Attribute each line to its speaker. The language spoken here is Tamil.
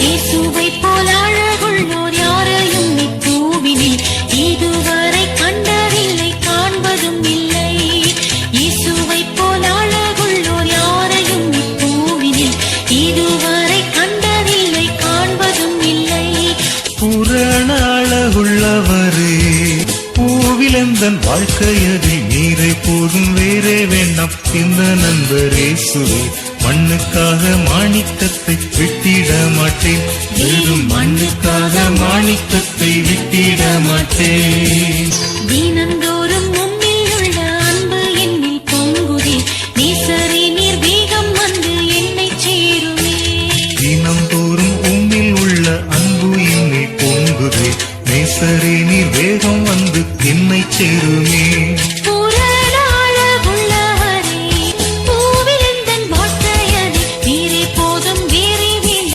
Speaker 1: இயேசுவை போல் அழகுள்ளோர் யாரையும் இப்பூவினில் இதுவரை கண்டதில்லை, காண்பதும் இல்லை. இயேசுவை போல் அழகுள்ளோர் யாரையும் இப்பூவினில் இதுவரை கண்டதில்லை, காண்பதும் இல்லை.
Speaker 2: பூரண அழகுள்ளவரே, பூவிலந்தன் வாழ்க்கையதில் நீரை போதும் வேறே வேண்டாம். இந்த நண்பர் இயேசுவே, மண்ணுக்காக மாணிக்கத்தை விட்டிட மாட்டேன், வெறும் மண்ணுக்காக மாணிக்கத்தை விட்டிட மாட்டேன்.
Speaker 1: தினந்தோறும் உம்மில் உள்ள அன்பு என்னில் பொங்குதே, நேசரே நீர் வேகம் வந்து என்னை சேருமே.
Speaker 2: தினந்தோறும் உம்மில் உள்ள அன்பு என்னில் பொங்குதே, நேசரே நீர் வேகம் வந்து என்னை சேருமே.